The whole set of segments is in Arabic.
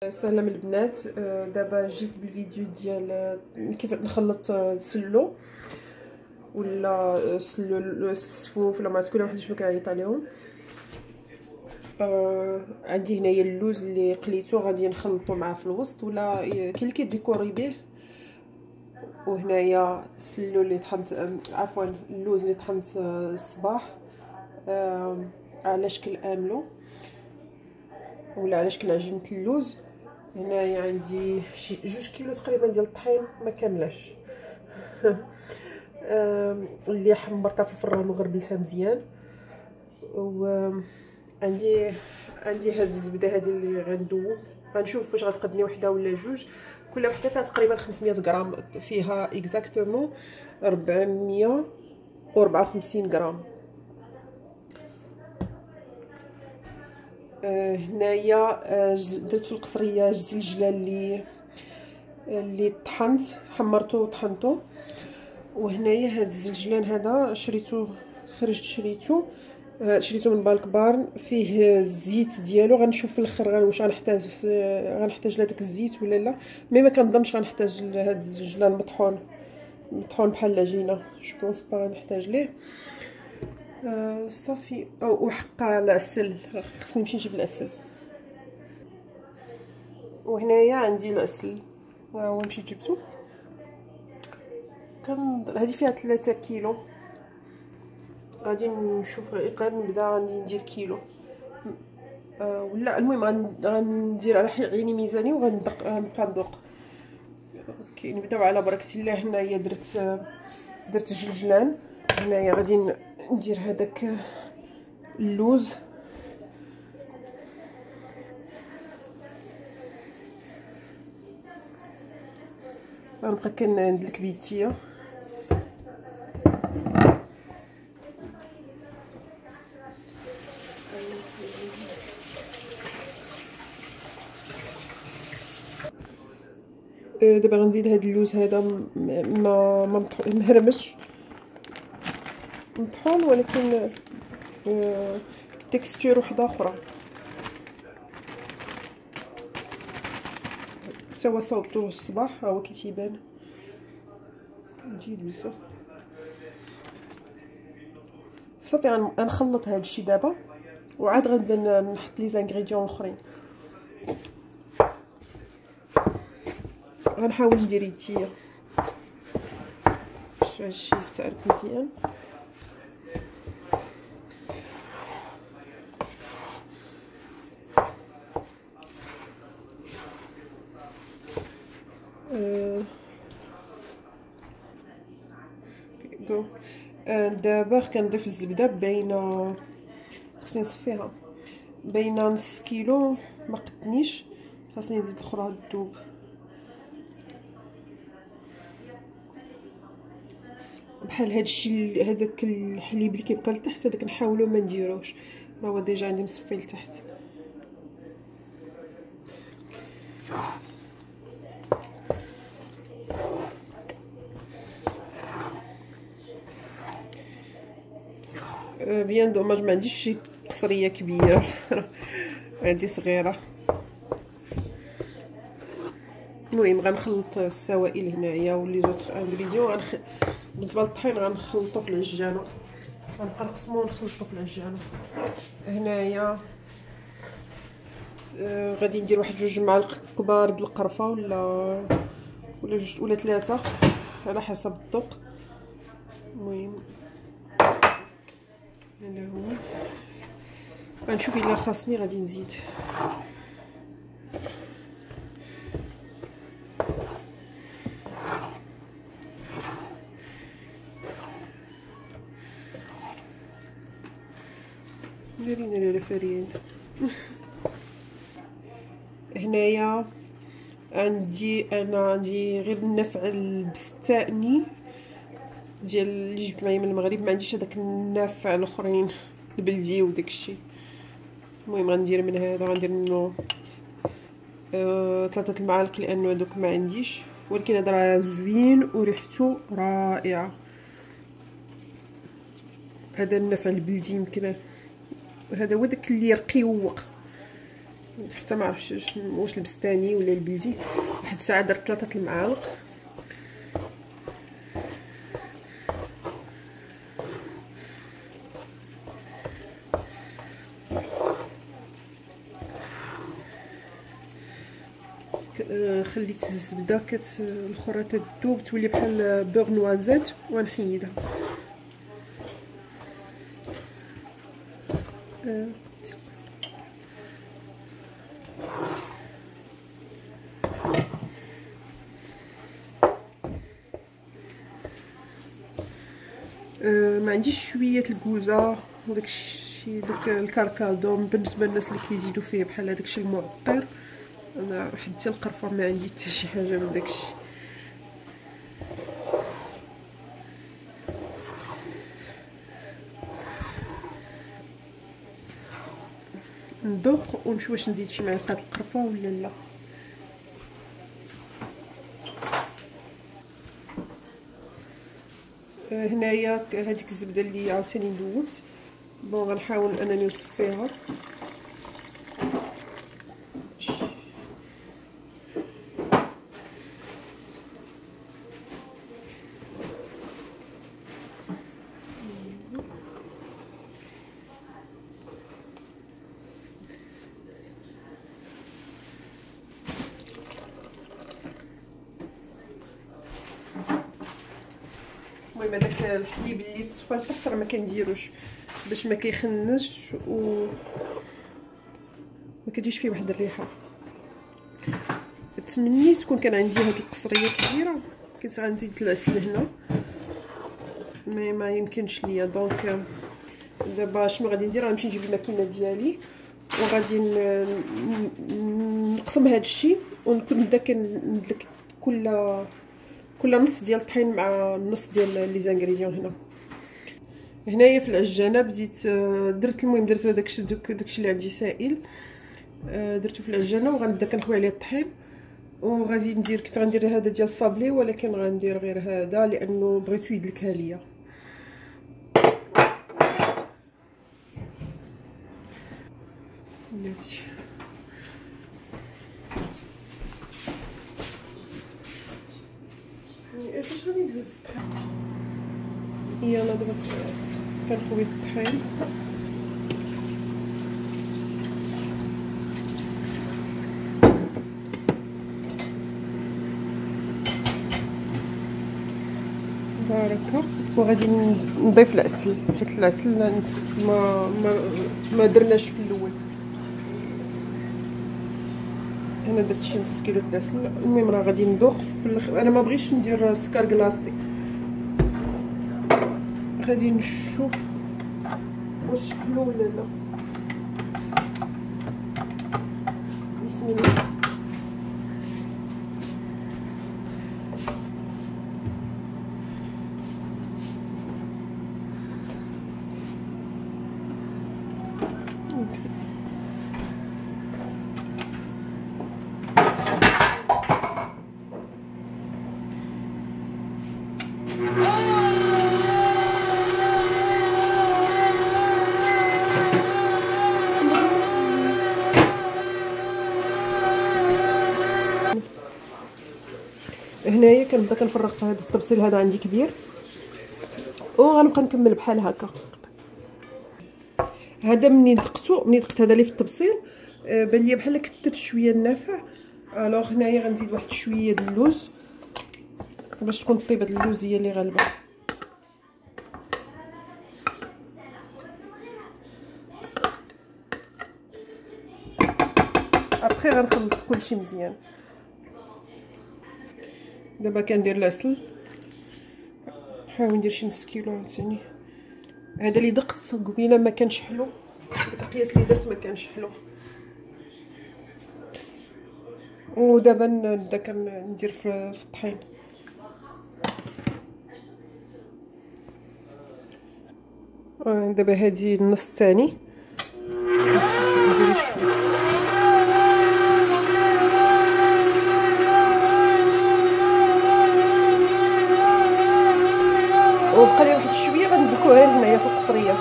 سلام البنات. دابا جيت بالفيديو ديال كيف نخلط السلو ولا السفوف ولا ما عرفت كل واحد شنو كيعيط عليهم. عندي هنايا اللوز اللي قليته غادي نخلطو معاه في الوسط، ولا كاين اللي كيديكوري به. وهنايا السلو اللي طحنت، عفوا اللوز اللي طحنت الصباح على شكل املو ولا على شكل عجينه اللوز. هنايا عندي شي 2 كيلو تقريبا ديال الطحين، ما كاملاش. اللي حمرتها في الفران وغربلتها مزيان. وعندي هاد الزبده هذه اللي غندوب، غنشوف واش غتقدني وحده ولا جوج. كل وحده فيها تقريبا 500 غرام، فيها اكزاكتومون 454 غرام. هنايا درت في القصريه الزلجله اللي طحنت، حمرته وطحنته. وهنايا هاد الزلجلان هذا شريته من بالك بارن، فيه الزيت ديالو. غنشوف في الاخر واش غنحتاج لهداك الزيت ولا لا. مي ما كنظنش غنحتاج لهاد الزلجلان مطحون بحال العجينه. جو بونس با غنحتاج ليه. صافي. وحقا العسل، خصني نمشي نجيب العسل. وهنايا عندي العسل، ها هو مشيت جبتو. هذه فيها 3 كيلو. غادي نشوف غنبدا غادي ندير كيلو ولا المهم غندير على عيني ميزاني وغنبقى ندوق. اوكي، نبداو على بركه الله. هنايا درت الجلجلان. هنايا غادي ندير هذاك اللوز. غنبقى كندلك بيديا. دابا غنزيد هاد اللوز هذا ما مهرمش، مطحون، ولكن تكستور وحده اخرى. سوا صوبتوه الصباح، ها هو كيتيبان جيد بزاف. صافي غنخلط هاد الشي دابا، وعاد غنبدا نحط لي زانغريديون الاخرين. غنحاول ندير يديا باش هادشي يتعرف مزيان. دابا كنضيف الزبده باينه، خصني نصفيها، باينه نص كيلو، ما قدنيش، خاصني نزيد اخرى تذوب. بحال هادشي، هذاك الحليب اللي كيبقى لتحت هذاك نحاولوا ما نديروش، راه هو ديجا عندي مصفي لتحت. بيان دوماج ما عنديش شي قصريه كبيره عندي صغيره. المهم غنخلط السوائل هنايا ولي زوط انغريزيون. بالنسبه للطحين غنخلطو في العجانه، غنبقى نقسمو ونخلطو في العجانه. هنايا غادي ندير واحد 2 معالق كبار د القرفه ولا 2 ولا 3 على حسب الذوق. المهم هذا هو. غنشوف الا خاصني غادي نزيد. دايرين على فريان. هنايا عندي غير النفع البستاني ديال اللي جبت معايا من المغرب، ما عنديش هذاك النفع الاخرين البلدي وداك الشيء. المهم غندير من هذا، غندير منه 3 المعالق لانه هذوك ما عنديش، ولكن هذا راه زوين وريحته رائعه. هذا النفع البلدي يمكن هذا هو داك اللي يرقي ويوق. حتى ما عرفتش واش البستاني ولا البلدي. واحد الساعه درت 3 المعالق. خليت الزبده الاخرى تذوب تولي بحال بوغ نوازيت ونحيدها. ما عنديش شويه الكوزه وداك الشيء داك الكركادوم بالنسبه للناس اللي كيزيدوا فيه بحال هذاك الشيء المعطر. انا حتى القرفه ما عندي حتى شي حاجه من داك الشيء. ندوق ونشوف واش نزيد شي معلقه القرفه ولا لا. هنايا هذيك الزبده اللي عاوتاني ندوبت بون غنحاول انني نصفيها. المهم هذاك الحليب اللي تصفى لتحت راه ما كنديروش باش ما كيخنش و ما كتجيش فيه واحد الريحه. تمنيت تكون كان عندي هاد القصريه كبيره كنت غنزيد العسل هنا ما يمكنش ليا. دونك دابا شنو غادي ندير؟ غنمشي نجيب الماكينه ديالي وغادي نقسم هاد الشيء ونكون نبدا كندلك كل نص ديال الطحين مع نص ديال لي زانغريديون. هنايا في العجانه بديت درت المهم درت داكشي اللي عندي سائل درتو في العجانه وغنبدا كنخوي عليه الطحين وغادي ندير كنت غندير هذا ديال الصابلي ولكن غندير غير هذا لانه بغيتو يدلكها ليا. بلاتي فاش غادي نهز الطحين؟ يلا دابا كنخوي الطحين هكا وغادي نضيف العسل حيت العسل ما درناش في الاول. انا درت شي نص كيلو العسل. المهم راه غادي ندوق انا ما بغيتش ندير سكر كلاصي. غادي نشوف واش حلو ولا لا. بسم الله. هنايا كنبدا كنفرغ في هذا الطبسيل هذا عندي كبير وغنبقى نكمل بحال هكا. هذا مني دقت هذا اللي في الطبسيل بان لي بحال كثرت شويه النافع. الوغ هنايا غنزيد واحد شويه د اللوز باش تكون الطيبه د اللوز هي اللي غالبه. ابخي غنخلط كلشي مزيان. دابا كندير العسل نحاول ندير شي نص كيلو عاوتاني. هذا اللي دقت قبيله ما كانش حلو، داك القياس اللي درت ما كانش حلو. ودابا نبدا كندير في الطحين. دابا هذه النص الثاني وبقى لي واحد شويه غندلكو غير هنايا في القصريه.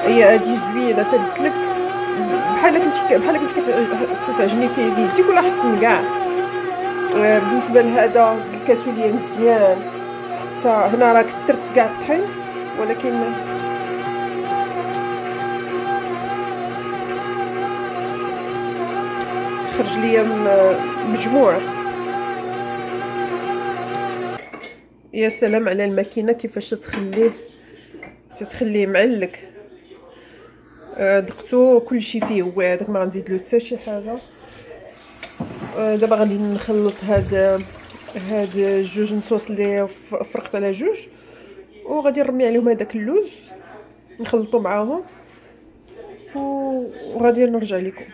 هي هذه زوينه تدلك بحال كنت كتعجبني فيه بيدي ولا حسن كاع. بالنسبه لهذا الكاتوليه مزيان، حتى هنا راه كثرت كاع الطحين ولكن خرج ليا مجموع. يا سلام على الماكينه كيفاش تتخليه معلك. دقتو كلشي فيه هو هذاك، ما غنزيد له حتى شي حاجه. دابا غادي نخلط هاد جوج نصوص اللي فرقت على جوج، وغادي نرمي عليهم هذاك اللوز نخلطو معاهم وغادي نرجع لكم.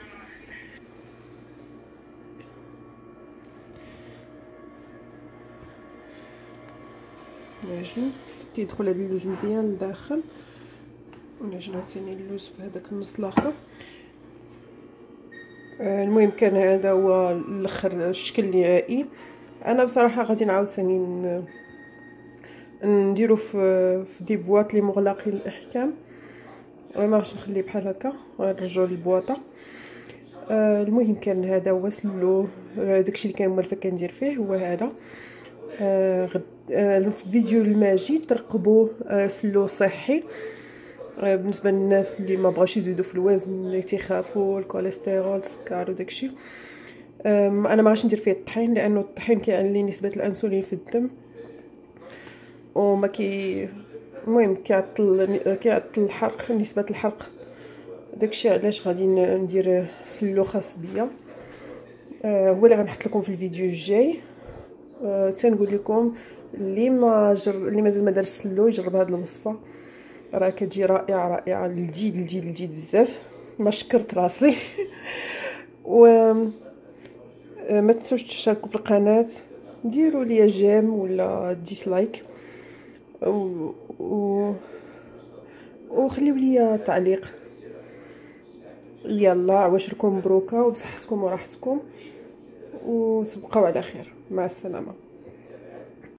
نعجن تيدخل هاد اللوز مزيان لداخل، ونعجن عاوتاني اللوز في هذاك النص الاخر. المهم كان هذا هو الاخر الشكل النهائي. انا بصراحه غادي نعاود ثاني نديرو في دي بواط لي مغلقين الاحكام، ما غاديش نخليه بحال هكا، غنرجعو للبواطه. المهم كان هذا هو سلو، داكشي اللي كان موالفه كندير فيه هو هذا. في الفيديو الماجي ترقبوا سلو صحي بالنسبه للناس اللي ما بغاوش يزيدوا في الوزن، اللي تيخافوا الكوليسترول السكر وداكشي. انا ما غاش ندير فيه الطحين لانه الطحين كيعلي نسبه الانسولين في الدم وما المهم كيعطل الحرق، نسبه الحرق. داكشي علاش غادي ندير سلو خاص بيا، هو اللي غنحط لكم في الفيديو الجاي. تنقول لكم اللي مازال ما دارش سلو يجرب هذه الوصفه، راه كتجي رائعه لذيذ بزاف. ما شكرت راسي. و ما تنسوش تشتركوا في القناه، ديروا لي جيم ولا ديسلايك وخليوا لي تعليق. يلا عواشركم مبروكه وبصحتكم وراحتكم، وتبقاو على خير. مع السلامه.